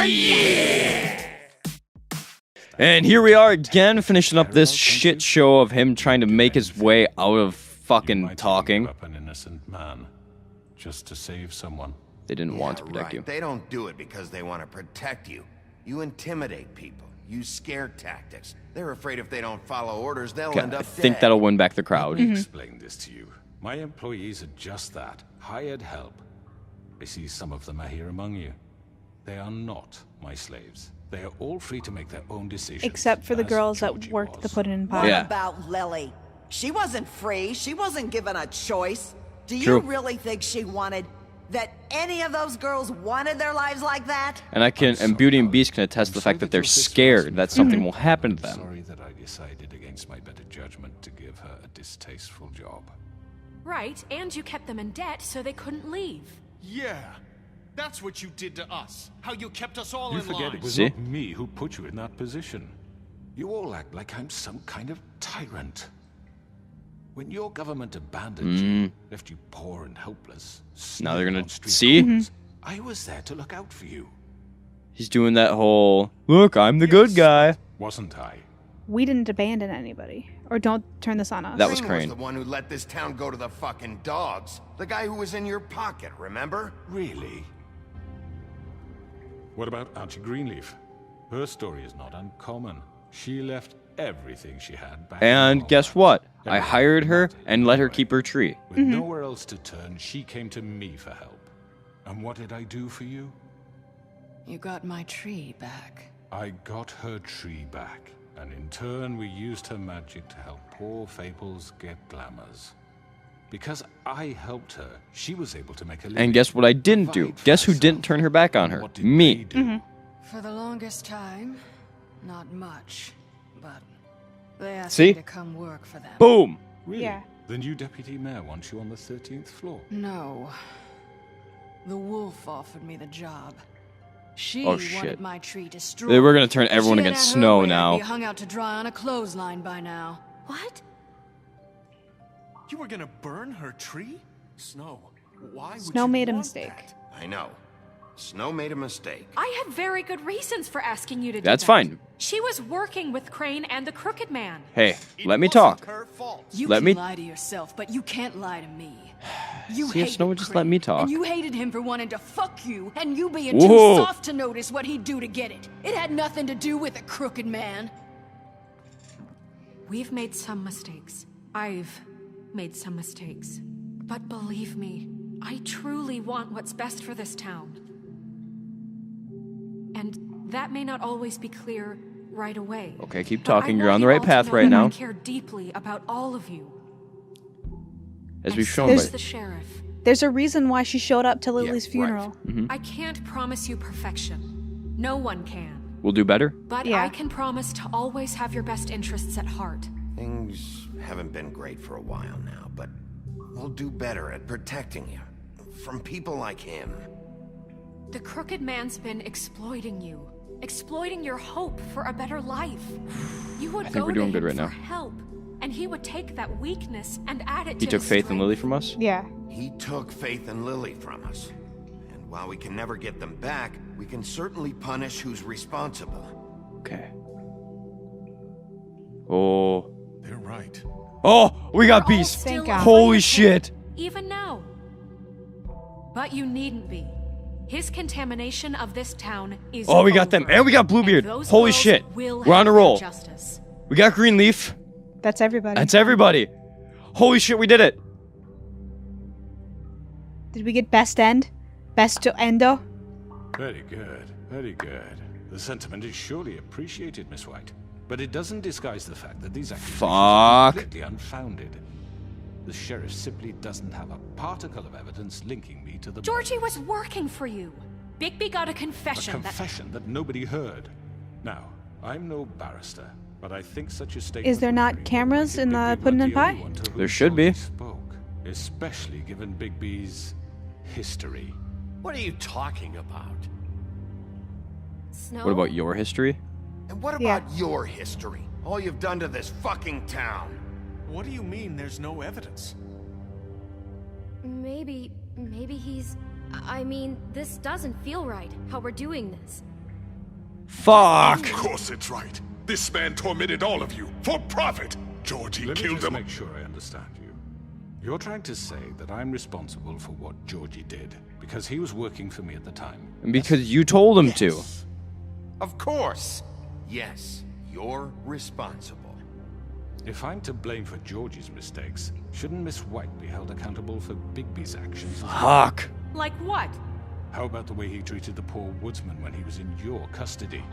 yeah! And here we are again, finishing up this shit show of him trying to make his way out of fucking talking. An innocent man just to save someone. They didn't want to protect right. you. They don't do it because they want to protect you. You intimidate people. Use scare tactics. They're afraid if they don't follow orders, they'll end up I think dead. that'll win back the crowd. Let me explain this to you. My employees are just that. Hired help. I see some of them are here among you. They are not my slaves. They are all free to make their own decisions. Except for the as girls that Georgie worked the was. pudding What pie. Yeah. about Lily? She wasn't free. She wasn't given a choice. Do you True. really think she wanted that any of those girls wanted their lives like that? And and Beauty and Beast can attest to the fact that they're scared that something will happen to them. Sorry that I decided against my better judgment to give her a distasteful job. Right, and you kept them in debt so they couldn't leave. Yeah, that's what you did to us. How you kept us all You in forget line. it was See? not me who put you in that position. You all act like I'm some kind of tyrant. When your government abandoned you, left you poor and helpless, Now they're gonna on street see? corners, I was there to look out for you. He's doing that whole, look, I'm the good guy. Wasn't I? We didn't abandon anybody. Or don't turn this on us. That was Crane Crane. was the one who let this town go to the fucking dogs. The guy who was in your pocket, remember? Really? What about Auntie Greenleaf? Her story is not uncommon. She left everything she had back And home. guess what? I hired her and let her keep her tree. With nowhere else to turn, she came to me for help. And what did I do for you? You got my tree back. I got her tree back. And in turn, we used her magic to help poor Fables get glamours. Because I helped her, she was able to make a living. And guess what I didn't do? Provide Guess who for didn't herself. turn her back on her? What did Me. they do? For the longest time, not much, but they asked See? me to come work for them. Boom! Really? Yeah. The new deputy mayor wants you on the 13th floor. No. The wolf offered me the job. She Oh, shit. wanted my tree destroyed. They were gonna turn everyone She had against it her Snow way, I'd now. be hung out to dry on a clothesline by now. What? You were gonna burn her tree? Snow, why would Snow you made a want mistake. that? I know. Snow made a mistake. I had very good reasons for asking you to do That's that. fine. She was working with Crane and the Crooked Man. Hey, It let me wasn't talk. her fault. You Let can me- lie to yourself, but you can't lie to me. You See if hated Snow would just Crane, let me talk. And you hated him for wanting to fuck you, and you being Whoa. too soft to notice what he'd do to get it. It had nothing to do with a crooked man. We've made some mistakes. I've made some mistakes. But believe me, I truly want what's best for this town. And that may not always be clear right away. Okay, keep But I talking. You're want on the you right all to path know right that now. I care deeply about all of you. As And we've so shown does by... the sheriff. There's a reason why she showed up to Lily's right. funeral. I can't promise you perfection. No one can. We'll do better? But Yeah. I can promise to always have your best interests at heart. Things haven't been great for a while now, but we'll do better at protecting you. From people like him. The Crooked Man's been exploiting you. Exploiting your hope for a better life. You would I think go we're doing to good him right for now. help, and he would take that weakness and add it He to took his Faith and Lily strength. from us? Yeah. He took Faith and Lily from us. And while we can never get them back, we can certainly punish who's responsible. Okay. Oh. They're right. Oh, we got We're all Beast. still Thank God. Holy afraid of him, shit. Even now. But you needn't be. His contamination of this town is Oh, we got them. over. And we got Bluebeard. And those Holy girls shit. will We're on a have roll. their justice. We got Greenleaf. That's everybody. That's everybody. Holy shit, we did it. Did we get best end? Best to endo? Very good, very good. The sentiment is surely appreciated, Miss White. But it doesn't disguise the fact that these accusations are Fuck. completely unfounded. The sheriff simply doesn't have a particle of evidence linking me to the Georgie murders. was working for you. Bigby got a A confession confession that nobody heard. Now, I'm no barrister, but I think such a statement Is there would not bring cameras weight in if the Bigby pudding weren't and the pie? only one to whom There should be. Georgie spoke, especially given Bigby's history. What are you talking about? Snow? What about your history? And what Yeah. about your history? All you've done to this fucking town. What do you mean there's no evidence? Maybe he's... I mean, this doesn't feel right, how we're doing this. Fuck. Of course it's right. This man tormented all of you for profit. Georgie Let me killed just him. make sure I understand you. You're trying to say that I'm responsible for what Georgie did because he was working for me at the time. Because you told him to. Of course. Yes, you're responsible. If I'm to blame for Georgie's mistakes, shouldn't Miss White be held accountable for Bigby's actions? Fuck. Like what? How about the way he treated the poor woodsman when he was in your custody?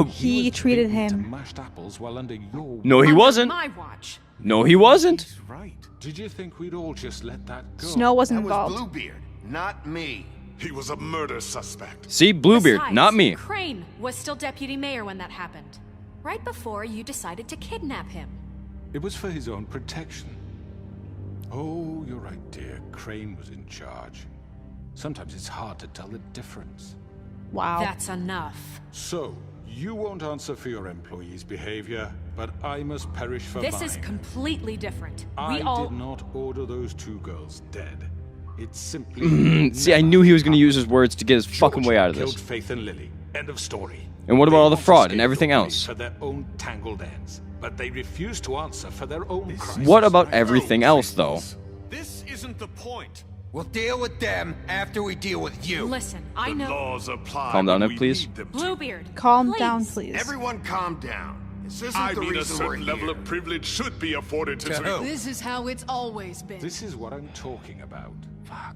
He was treated Bigby to him. mashed apples while under your No, he Under wasn't. my watch. No, he wasn't. He's right. Did you think we'd all just let that go? Snow wasn't That was involved. Bluebeard, not me. He was a murder suspect. See, Bluebeard, Besides, not me. Crane was still deputy mayor when that happened. Right before you decided to kidnap him. It was for his own protection. Oh, you're right, dear. Crane was in charge. Sometimes it's hard to tell the difference. Wow. That's enough. So, you won't answer for your employees' behavior, but I must perish for mine. This is completely different. I We all... did not order those two girls dead. It's simply... See, I knew he was going to use his words to get his fucking way out of killed this. Faith and Lily. End of story. And what about They all the want to fraud and scapegoat everything me else? For their own tangled ends, but they refuse to answer for their own crimes. What about everything else, though? This isn't the point. We'll deal with them after we deal with you. Listen, I The know... laws apply. Calm down, when we please. need them to. Bluebeard, Calm please. down, please. Everyone calm down. This isn't I the mean, a reason we're certain level here. of privilege should be afforded to... who? This is how it's always been. This is what I'm talking about.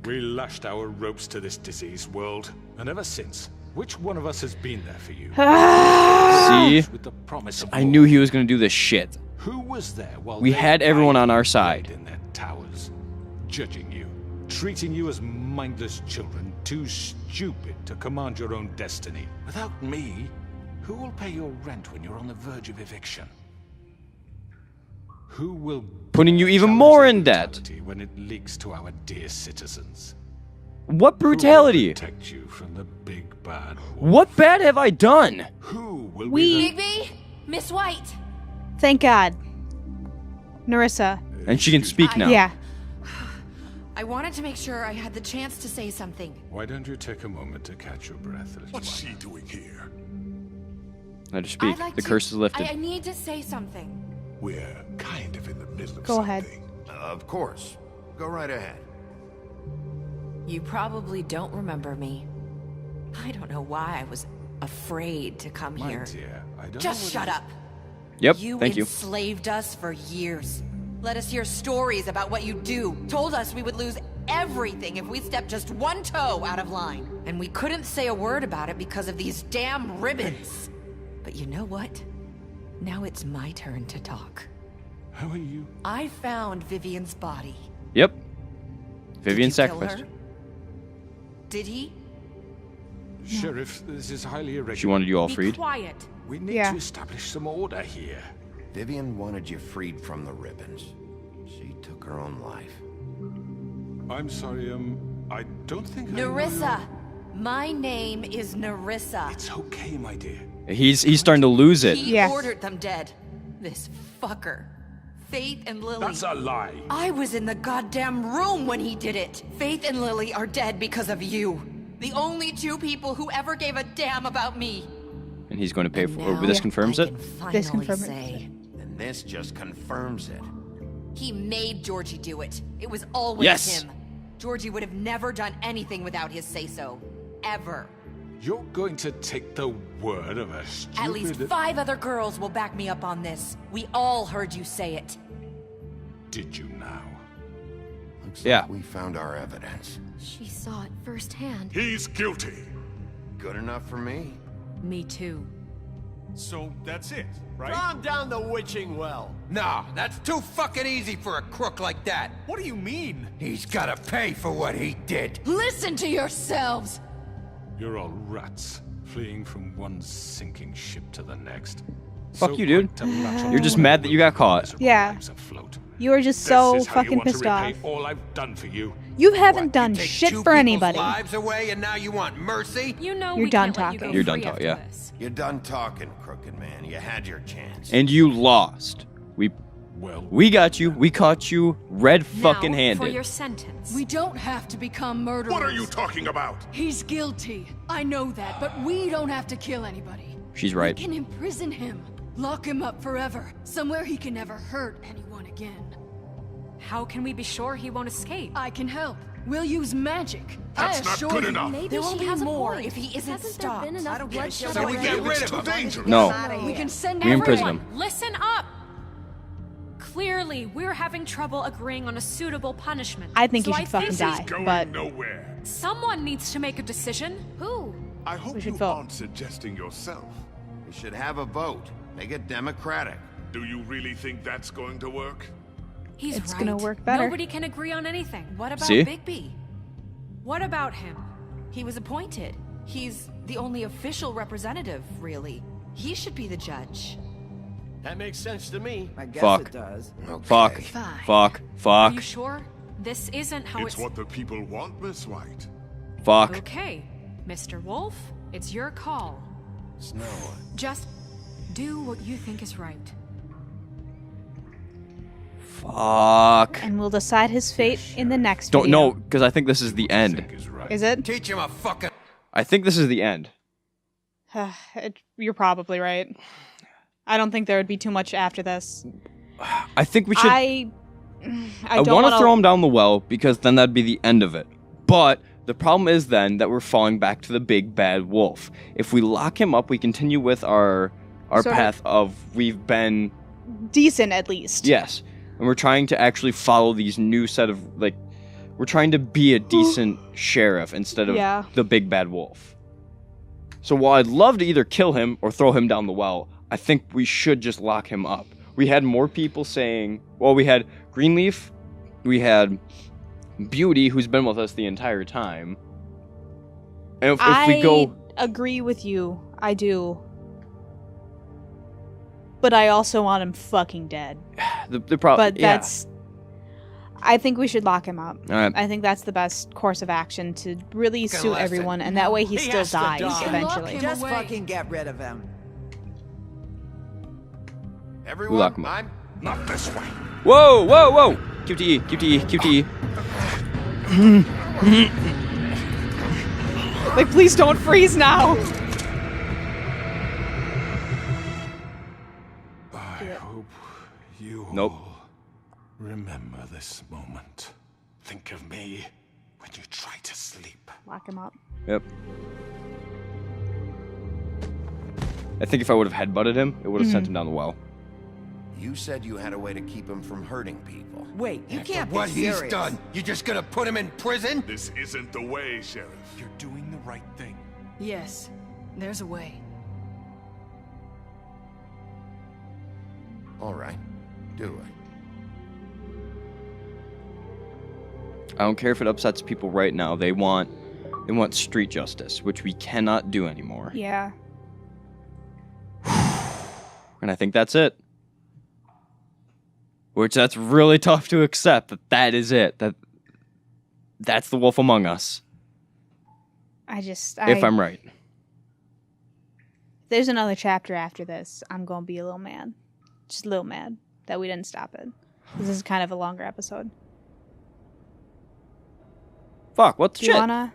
We lashed our ropes to this diseased world, and ever since, which one of us has been there for you? See? With the promise of I knew he was going to do this shit. Who was there while We they had everyone on our lived side. in their towers, judging you, treating you as mindless children, too stupid to command your own destiny. Without me, who will pay your rent when you're on the verge of eviction? Who will Putting you even challenge more their in debt. brutality when it leaks to our dear citizens? What Who will brutality? protect you from the big bad wolf? What bad have I done? Who will We- be the... Bigby, Miss White. Thank God. Narissa. And she can speak now. Yeah. I wanted to make sure I had the chance to say something. Why don't you take a moment to catch your breath, little What's one? she doing here? Let her speak. I'd like The to- curse is lifted. I need to say something. We're kind of in the middle of Go ahead. something. Of course. Go right ahead. You probably don't remember me. I don't know why I was afraid to come My here. dear, I don't Just know shut what up. Yep, You thank you. enslaved us for years. Let us hear stories about what you do. Told us we would lose everything if we stepped just one toe out of line. And we couldn't say a word about it because of these damn ribbons. But you know what? Now it's my turn to talk. How are you? I found Vivian's body. Yep. Vivian Did you kill sacrificed. her? Did he? Sheriff, this is highly irregular. She wanted you all Be freed. quiet. We need Yeah. to establish some order here. Vivian wanted you freed from the ribbons. She took her own life. I'm sorry, I don't think I know Narissa. your- My name is Narissa. It's okay, my dear. He's starting to lose it. He Yeah. ordered them dead. This fucker. Faith and Lily. That's a lie. I was in the goddamn room when he did it. Faith and Lily are dead because of you. The only two people who ever gave a damn about me. And he's going to pay for Now this confirms I it. can finally This confirms it. say, And this just confirms it. he made Georgie do it. It was always Yes. him. Georgie would have never done anything without his say-so. Ever. You're going to take the word of a stupid... At least 5 other girls will back me up on this. We all heard you say it. Did you now? Looks Yeah. like we found our evidence. She saw it firsthand. He's guilty. Good enough for me. Me too. So that's it, right? Calm down the witching well. Nah, that's too fucking easy for a crook like that. What do you mean? He's gotta pay for what he did. Listen to yourselves! You're all rats, fleeing from one sinking ship to the next. Fuck So you, dude. quick to latch on You're to just one mad that you got caught. miserable Yeah. lives afloat. You are just This so is how you fucking want to pissed repay off. all I've done for you. You haven't What, done you take shit two for people's anybody. lives away and now you want mercy? You know You're we done can't let you talking. go You're done free talking, after yeah. this. You're done talking, crooked man. You had your chance. And you lost. Well, We got you. We caught you red fucking Now, handed. for your sentence. We don't have to become murderers. What are you talking about? He's guilty. I know that, but we don't have to kill anybody. She's right. We can imprison him. Lock him up forever. Somewhere he can never hurt anyone again. How can we be sure he won't escape? I can help. We'll use magic. That's not good enough. Maybe there will be more if he isn't stopped. I don't give a shit. So we get rid It's of too him. dangerous. No. We can send We imprison Everyone, him. listen up! Clearly, we're having trouble agreeing on a suitable punishment. I think you So should fucking This die. is going But nowhere. Someone needs to make a decision. Who? I hope should you vote. aren't suggesting yourself. We should have a vote. Make it democratic. Do you really think that's going to work? He's It's right. gonna work better. Nobody can agree on anything. What about See? Bigby? What about him? He was appointed. He's the only official representative, really. He should be the judge. That makes sense to me. I guess Fuck. it does. Fuck. Fine. Fuck. Are Fuck. you sure? This isn't how It's what the people want, Miss White. Fuck. Okay, Mr. Wolf, it's your call. Snow. Just do what you think is right. Fuck. and we'll decide his fate in the next Don't video. know, because I think this is the end. Is it? Teach him a fucking... I think this is the end. You're probably right. I don't think there would be too much after this. I think we should... I I don't want wanna- to throw him down the well, because then that'd be the end of it. But the problem is then that we're falling back to the big bad wolf. If we lock him up, we continue with our Sort of- path of we've been... decent at least. Yes. And we're trying to actually follow these new set of, like... We're trying to be a decent sheriff instead of Yeah. the big bad wolf. So while I'd love to either kill him or throw him down the well, I think we should just lock him up. We had more people saying... Well, we had Greenleaf, we had Beauty, who's been with us the entire time. And if we go... agree with you. I do. But I also want him fucking dead. The problem... But that's... I think we should lock him up. All right. I think that's the best course of action to really Gonna suit listen. everyone, and that way he still has to dies die. eventually. Lock Just away. fucking get rid of him. Everyone, Lock him up. I'm... Not this way. Whoa, whoa, whoa! QTE, QTE, QTE. Like, please don't freeze now! I hope you Nope. all remember this moment. Think of me when you try to sleep. Lock him up. Yep. I think if I would have headbutted him, it would have sent him down the well. You said you had a way to keep him from hurting people. Wait, you can't be What he's serious. done, you just gonna put him in prison? This isn't the way, Sheriff. You're doing the right thing. Yes, there's a way. All right, do it. I don't care if it upsets people right now. They want street justice, which we cannot do anymore. Yeah. And I think that's it. Which that's really tough to accept that is it. That's the wolf among us. If I'm right. If there's another chapter after this, I'm gonna be a little mad. Just a little mad that we didn't stop it. This is kind of a longer episode. Fuck, what the Do you shit? wanna...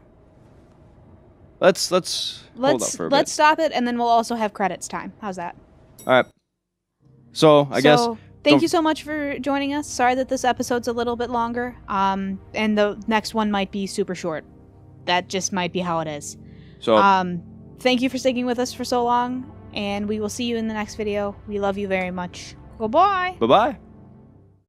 Let's hold up for a bit. Let's stop it, and then we'll also have credits time. How's that? All right. So, I guess... Thank you so much for joining us. Sorry that this episode's a little bit longer. And the next one might be super short. That just might be how it is. So, Thank you for sticking with us for so long, and we will see you in the next video. We love you very much. Goodbye. bye-bye.